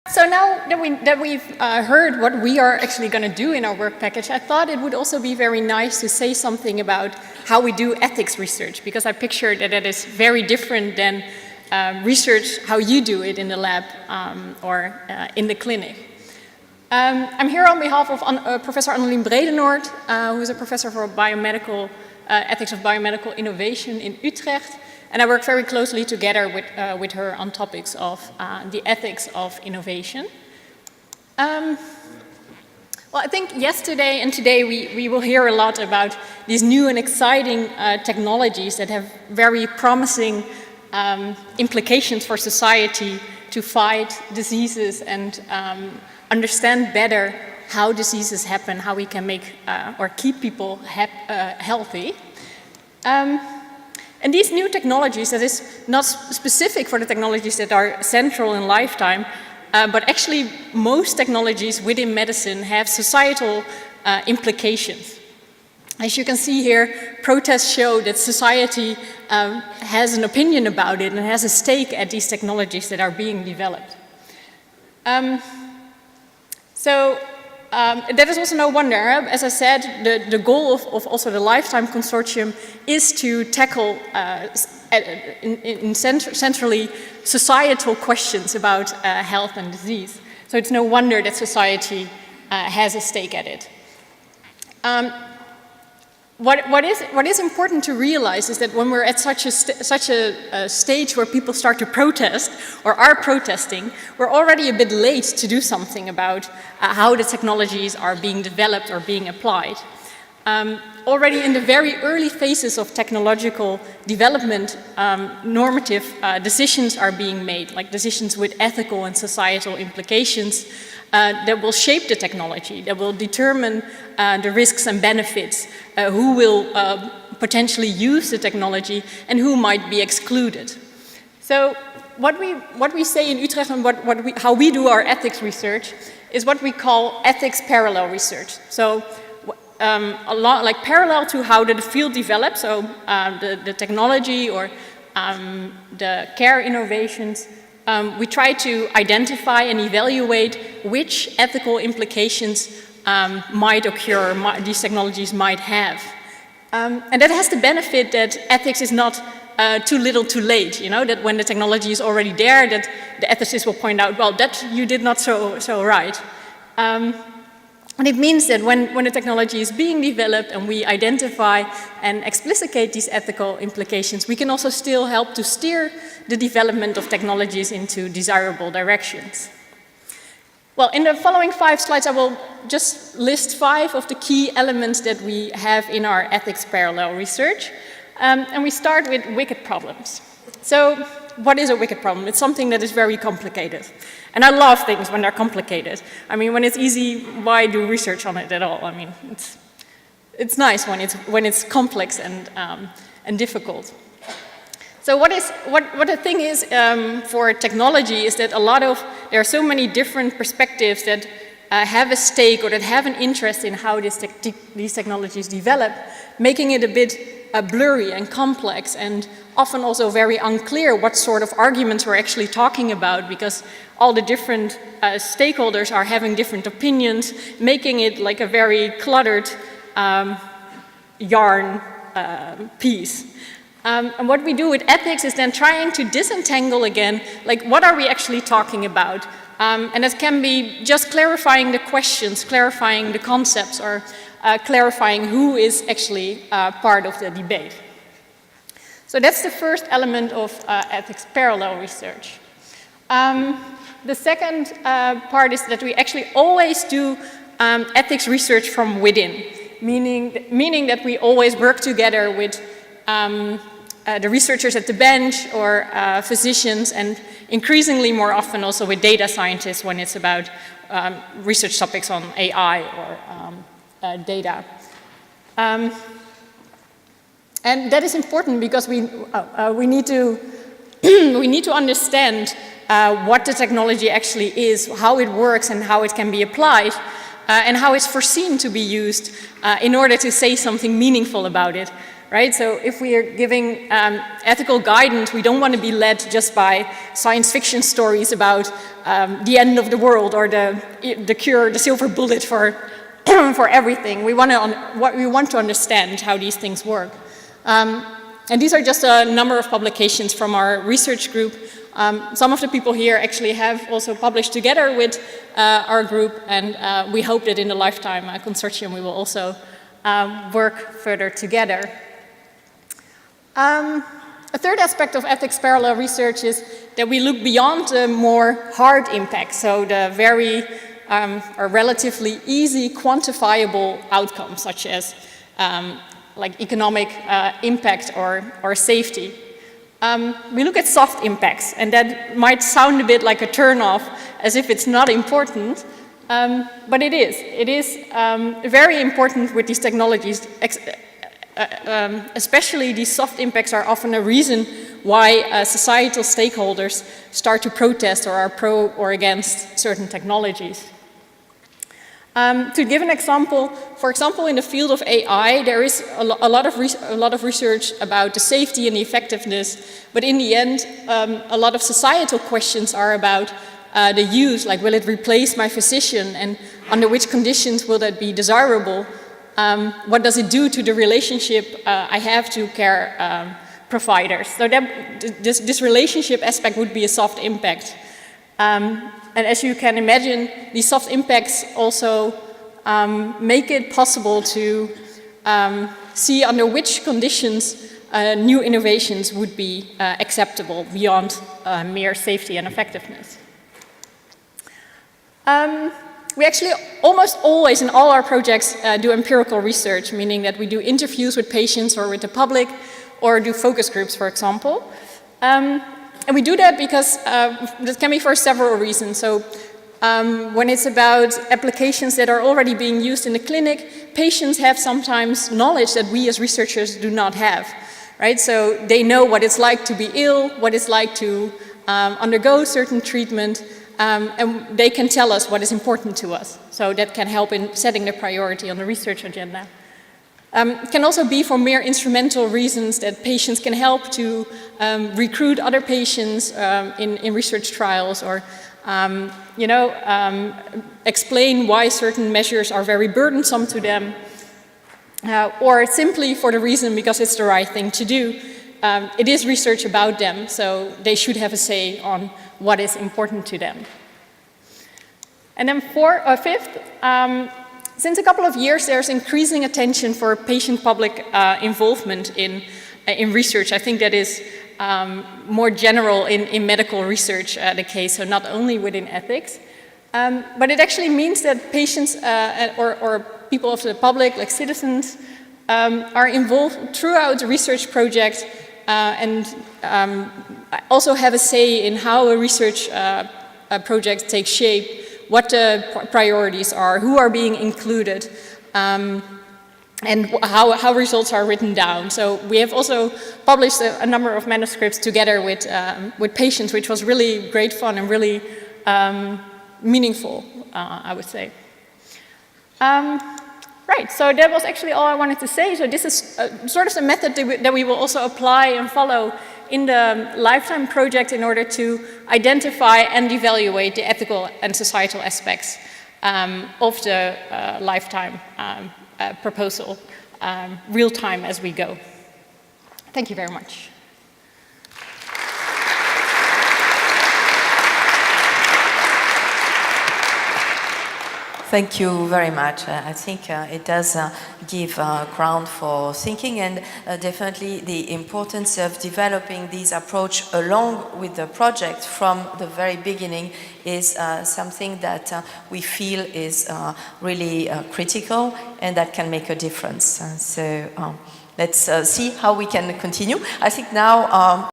So now that we've heard what we are actually going to do in our work package, I thought it would also be very nice to say something about how we do ethics research, because I pictured that it is very different than research how you do it in the lab or in the clinic. I'm here on behalf of Professor Annelien Bredenoord, who is a professor for biomedical ethics of biomedical innovation in Utrecht. And I work very closely together with her on topics of the ethics of innovation. Well, I think yesterday and today we will hear a lot about these new and exciting technologies that have very promising implications for society to fight diseases and understand better how diseases happen, how we can make or keep people healthy. And these new technologies, that is not specific for the technologies that are central in lifetime, but actually most technologies within medicine have societal implications. As you can see here, protests show that society has an opinion about it and has a stake at these technologies that are being developed. That is also no wonder. As I said, the goal of also the Lifetime Consortium is to tackle centrally societal questions about health and disease. So it's no wonder that society has a stake at it. What is important to realize is that when we're at such a stage where people start to protest or are protesting, we're already a bit late to do something about how the technologies are being developed or being applied. Already in the very early phases of technological development, normative decisions are being made, like decisions with ethical and societal implications that will shape the technology, that will determine the risks and benefits, who will potentially use the technology and who might be excluded. So what we say in Utrecht and how we do our ethics research is what we call ethics parallel research. So a lot like parallel to how the field develops, so the technology or the care innovations, we try to identify and evaluate which ethical implications might occur, these technologies might have. And that has the benefit that ethics is not too little too late, you know, that when the technology is already there, that the ethicist will point out, well, that you did not so right. And it means that when the technology is being developed and we identify and explicate these ethical implications, we can also still help to steer the development of technologies into desirable directions. Well, in the following 5 slides, I will just list 5 of the key elements that we have in our ethics parallel research. And we start with wicked problems. So what is a wicked problem? It's something that is very complicated. And I love things when they're complicated. I mean, when it's easy, why do research on it at all? I mean, it's nice when it's complex and difficult. So what the thing is for technology is that there are so many different perspectives that have a stake or that have an interest in how these technologies develop, making it a bit blurry and complex and often also very unclear what sort of arguments we're actually talking about, because all the different stakeholders are having different opinions, making it like a very cluttered yarn piece. And what we do with ethics is then trying to disentangle again, like what are we actually talking about? And that can be just clarifying the questions, clarifying the concepts, or clarifying who is actually part of the debate. So that's the first element of ethics parallel research. The second part is that we actually always do ethics research from within, meaning that we always work together with the researchers at the bench or physicians, and increasingly more often also with data scientists when it's about research topics on AI or data. And that is important because we need to understand what the technology actually is, how it works and how it can be applied, and how it's foreseen to be used in order to say something meaningful about it. right? So if we are giving ethical guidance, we don't want to be led just by science fiction stories about the end of the world or the cure, the silver bullet for for everything. We want to understand how these things work. And these are just a number of publications from our research group. Some of the people here actually have also published together with our group, and we hope that in the Lifetime Consortium we will also work further together. A third aspect of ethics parallel research is that we look beyond the more hard impacts, so the very or relatively easy quantifiable outcomes, such as like economic impact or safety. We look at soft impacts, and that might sound a bit like a turn-off, as if it's not important, but it is. It is very important with these technologies. Especially these soft impacts are often a reason why societal stakeholders start to protest or are pro or against certain technologies. To give an example, for example, in the field of AI, there is a lot of research about the safety and the effectiveness, but in the end, a lot of societal questions are about the use, like will it replace my physician, and under which conditions will that be desirable? What does it do to the relationship I have to care providers? So this relationship aspect would be a soft impact. And as you can imagine, these soft impacts also make it possible to see under which conditions new innovations would be acceptable beyond mere safety and effectiveness. We actually almost always in all our projects do empirical research, meaning that we do interviews with patients or with the public, or do focus groups, for example. And we do that because that can be for several reasons. So when it's about applications that are already being used in the clinic, patients have sometimes knowledge that we as researchers do not have, right? So they know what it's like to be ill, what it's like to undergo certain treatment, and they can tell us what is important to us. So that can help in setting the priority on the research agenda. It can also be for mere instrumental reasons that patients can help to recruit other patients in research trials, or explain why certain measures are very burdensome to them, or simply for the reason because it's the right thing to do. It is research about them, so they should have a say on what is important to them. And then fifth, since a couple of years there's increasing attention for patient-public involvement in research. I think that is more general in medical research the case, so not only within ethics. But it actually means that patients or people of the public, like citizens, are involved throughout the research project and also have a say in how a research project takes shape, what the priorities are, who are being included, and how results are written down. So we have also published a number of manuscripts together with patients, which was really great fun and really meaningful, I would say. Right, so that was actually all I wanted to say. So this is sort of the method that we will also apply and follow in the Lifetime project in order to identify and evaluate the ethical and societal aspects of the Lifetime proposal, real time as we go. Thank you very much. Thank you very much. I think it does give ground for thinking, and definitely the importance of developing this approach along with the project from the very beginning is something that we feel is really critical and that can make a difference. So let's see how we can continue. I think now